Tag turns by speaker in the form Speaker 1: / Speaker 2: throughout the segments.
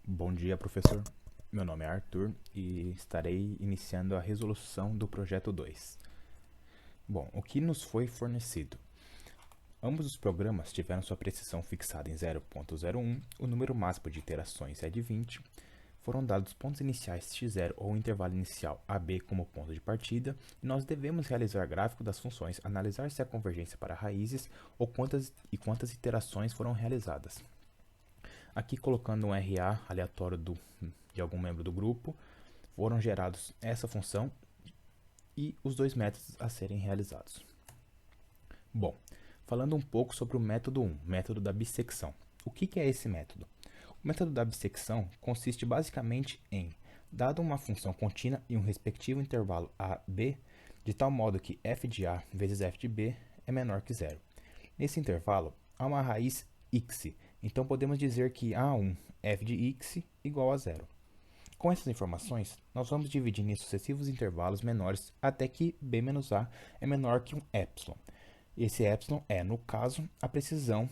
Speaker 1: Bom dia, professor. Meu nome é Arthur e estarei iniciando a resolução do projeto 2. Bom, o que nos foi fornecido? Ambos os programas tiveram sua precisão fixada em 0.01, o número máximo de iterações é de 20, foram dados pontos iniciais x0 ou intervalo inicial AB como ponto de partida, e nós devemos realizar gráfico das funções, analisar se há convergência para raízes ou quantas iterações foram realizadas. Aqui colocando um RA aleatório de algum membro do grupo, foram gerados essa função e os dois métodos a serem realizados. Bom, falando um pouco sobre o método 1, método da bissecção. O que é esse método? O método da bissecção consiste basicamente em, dado uma função contínua e um respectivo intervalo a, b, de tal modo que f de a vezes f de b é menor que zero. Nesse intervalo, há uma raiz x, então podemos dizer que a1 f de x igual a zero. Com essas informações, nós vamos dividir em sucessivos intervalos menores até que b menos a é menor que um epsilon. Esse epsilon é, no caso, a precisão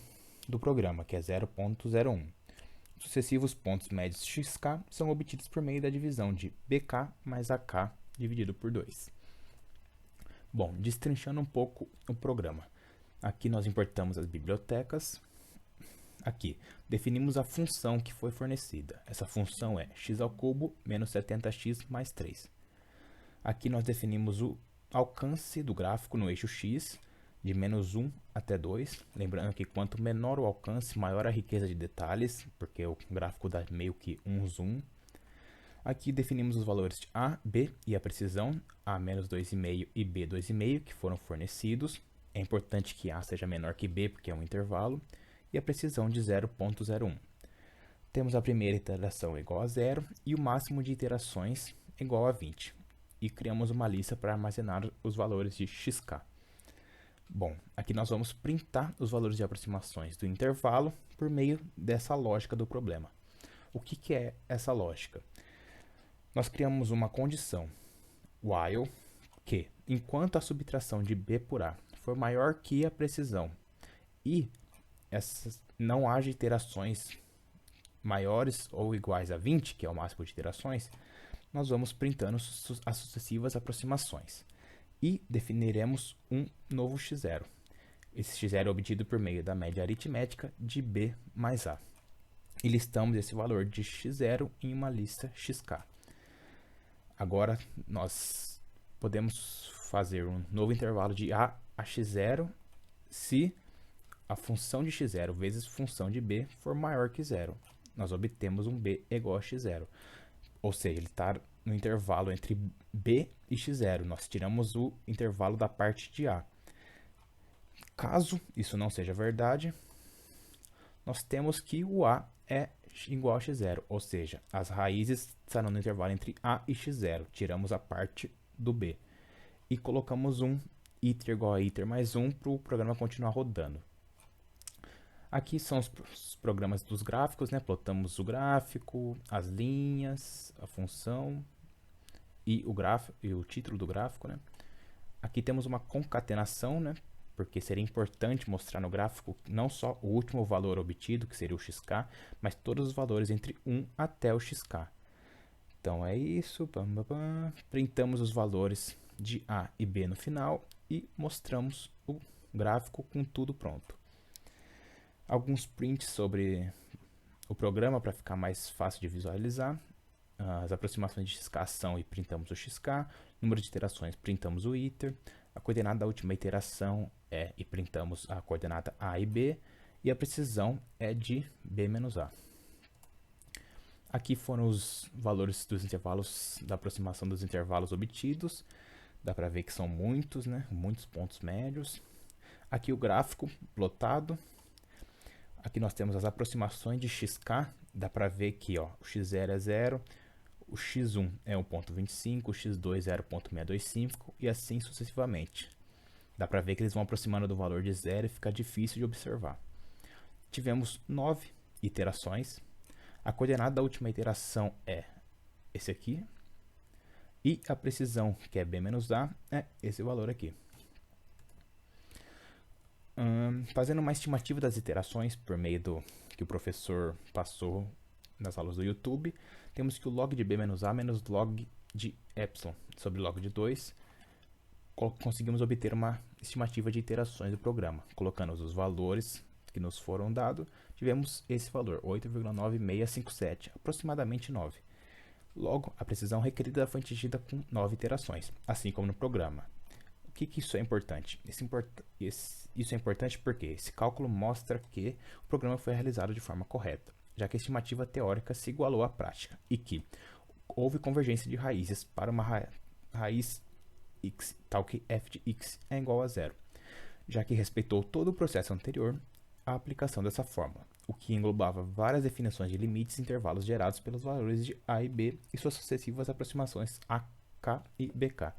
Speaker 1: do programa, que é 0.01. Sucessivos pontos médios xk são obtidos por meio da divisão de bk mais ak dividido por 2. Bom, destrinchando um pouco o programa. Aqui nós importamos as bibliotecas. Aqui, definimos a função que foi fornecida. Essa função é x ao cubo menos 70x mais 3. Aqui nós definimos o alcance do gráfico no eixo x, de menos 1 até 2. Lembrando que quanto menor o alcance, maior a riqueza de detalhes, porque o gráfico dá meio que um zoom. Aqui definimos os valores de a, b e a precisão, a menos 2,5 e b 2,5, que foram fornecidos. É importante que a seja menor que b, porque é um intervalo. E a precisão de 0.01. Temos a primeira iteração igual a 0 e o máximo de iterações igual a 20. E criamos uma lista para armazenar os valores de xk. Bom, aqui nós vamos printar os valores de aproximações do intervalo por meio dessa lógica do problema. O que é essa lógica? Nós criamos uma condição, while, que enquanto a subtração de b por a for maior que a precisão e não haja iterações maiores ou iguais a 20, que é o máximo de iterações, nós vamos printando as sucessivas aproximações. E definiremos um novo x0. Esse x0 é obtido por meio da média aritmética de b mais a. E listamos esse valor de x0 em uma lista xk. Agora, nós podemos fazer um novo intervalo de a x0 se a função de x0 vezes função de b for maior que zero. Nós obtemos um b igual a x0. Ou seja, ele está no intervalo entre b e x0. Nós tiramos o intervalo da parte de a. Caso isso não seja verdade, nós temos que o a é igual a x0. Ou seja, as raízes estarão no intervalo entre a e x0. Tiramos a parte do b. E colocamos um iter igual a iter mais 1 para o programa continuar rodando. Aqui são os programas dos gráficos, né? Plotamos o gráfico, as linhas, a função e o título do gráfico, né? Aqui temos uma concatenação, né? Porque seria importante mostrar no gráfico não só o último valor obtido, que seria o xk, mas todos os valores entre 1 até o xk. Então é isso, printamos os valores de a e b no final e mostramos o gráfico com tudo pronto. Alguns prints sobre o programa para ficar mais fácil de visualizar. As aproximações de xk são e printamos o xk. Número de iterações, printamos o iter. A coordenada da última iteração é e printamos a coordenada a e b. E a precisão é de b menos a. Aqui foram os valores dos intervalos, da aproximação dos intervalos obtidos. Dá para ver que são muitos, né? Muitos pontos médios. Aqui o gráfico plotado. Aqui nós temos as aproximações de xk, dá para ver que ó, o x0 é 0, o x1 é 1.25, o x2 é 0.625 e assim sucessivamente. Dá para ver que eles vão aproximando do valor de 0 e fica difícil de observar. Tivemos 9 iterações, a coordenada da última iteração é esse aqui, e a precisão, que é b menos a, é esse valor aqui. Fazendo uma estimativa das iterações por meio do que o professor passou nas aulas do YouTube, temos que o log de b menos a menos log de epsilon sobre log de 2, conseguimos obter uma estimativa de iterações do programa. Colocando os valores que nos foram dados, tivemos esse valor, 8,9657, aproximadamente 9. Logo, a precisão requerida foi atingida com 9 iterações, assim como no programa. O que isso é importante? Isso é importante porque esse cálculo mostra que o programa foi realizado de forma correta, já que a estimativa teórica se igualou à prática e que houve convergência de raízes para uma raiz x, tal que f de x é igual a zero, já que respeitou todo o processo anterior à aplicação dessa fórmula, o que englobava várias definições de limites e intervalos gerados pelos valores de a e b e suas sucessivas aproximações a, k e bk.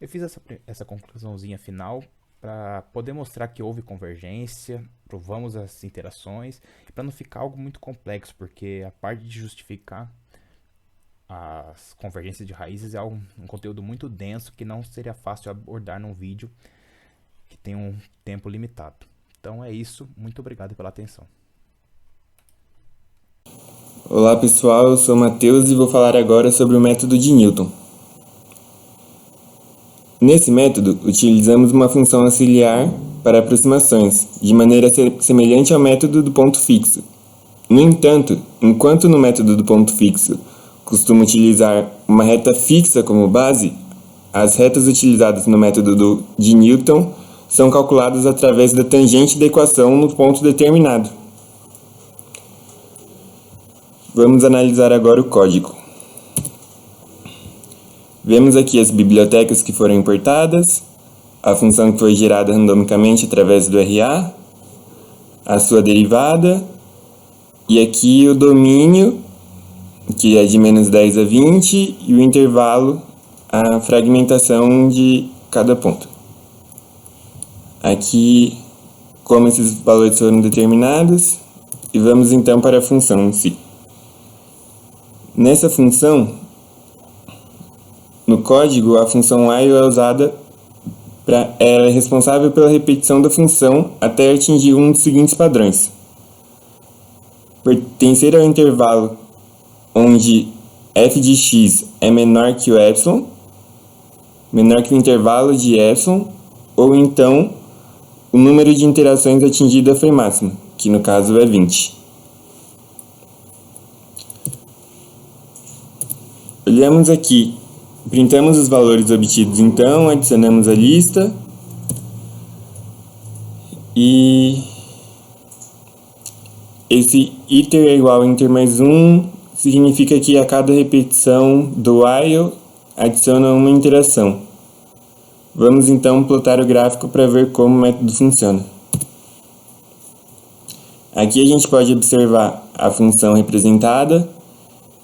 Speaker 1: Eu fiz essa conclusãozinha final para poder mostrar que houve convergência, provamos as interações, para não ficar algo muito complexo, porque a parte de justificar as convergências de raízes é um conteúdo muito denso que não seria fácil abordar num vídeo que tem um tempo limitado. Então é isso, muito obrigado pela atenção.
Speaker 2: Olá pessoal, eu sou o Matheus e vou falar agora sobre o método de Newton. Nesse método, utilizamos uma função auxiliar para aproximações, de maneira semelhante ao método do ponto fixo. No entanto, enquanto no método do ponto fixo costuma utilizar uma reta fixa como base, as retas utilizadas no método de Newton são calculadas através da tangente da equação no ponto determinado. Vamos analisar agora o código. Vemos aqui as bibliotecas que foram importadas, a função que foi gerada randomicamente através do RA, a sua derivada, e aqui o domínio, que é de menos 10 a 20, e o intervalo, a fragmentação de cada ponto. Aqui, como esses valores foram determinados, e vamos então para a função em si. Nessa função, no código, a função while é usada ela é responsável pela repetição da função até atingir um dos seguintes padrões. Pertencer ao intervalo onde f de x é menor que o epsilon, menor que o intervalo de epsilon, ou então o número de interações atingida foi máximo, que no caso é 20. Olhamos aqui, printamos os valores obtidos então, adicionamos a lista e esse iter é igual a iter mais 1 significa que a cada repetição do while adiciona uma interação. Vamos então plotar o gráfico para ver como o método funciona. Aqui a gente pode observar a função representada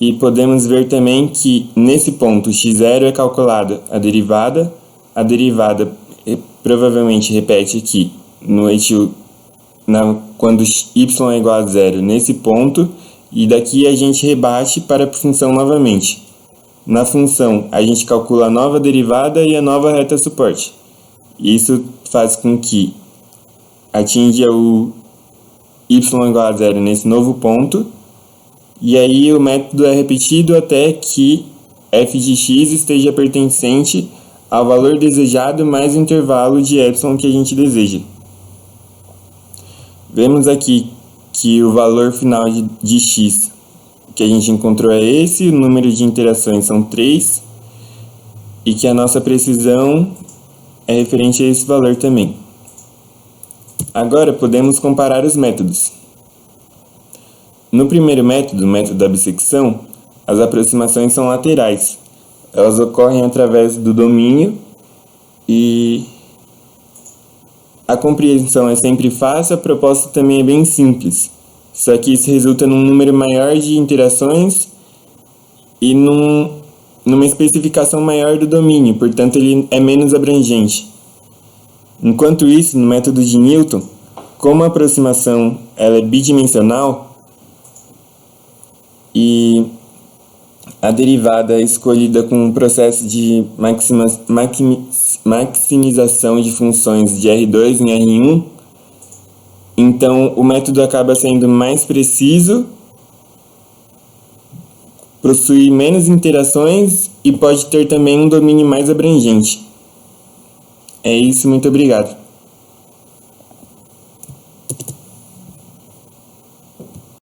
Speaker 2: e podemos ver também que nesse ponto x0 é calculada a derivada provavelmente repete aqui no eixo quando y é igual a zero nesse ponto, e daqui a gente rebate para a função novamente. Na função, a gente calcula a nova derivada e a nova reta suporte. Isso faz com que atinja o y igual a zero nesse novo ponto, e aí o método é repetido até que f de x esteja pertencente ao valor desejado mais o intervalo de epsilon que a gente deseja. Vemos aqui que o valor final de x que a gente encontrou é esse, o número de interações são 3, e que a nossa precisão é referente a esse valor também. Agora podemos comparar os métodos. No primeiro método, o método da bissecção, as aproximações são laterais. Elas ocorrem através do domínio e a compreensão é sempre fácil, a proposta também é bem simples. Só que isso resulta num número maior de interações e numa especificação maior do domínio, portanto ele é menos abrangente. Enquanto isso, no método de Newton, como a aproximação ela é bidimensional e a derivada é escolhida com um processo de maximização de funções de R2 em R1, então o método acaba sendo mais preciso possui menos interações e pode ter também um domínio mais abrangente. É isso, muito obrigado.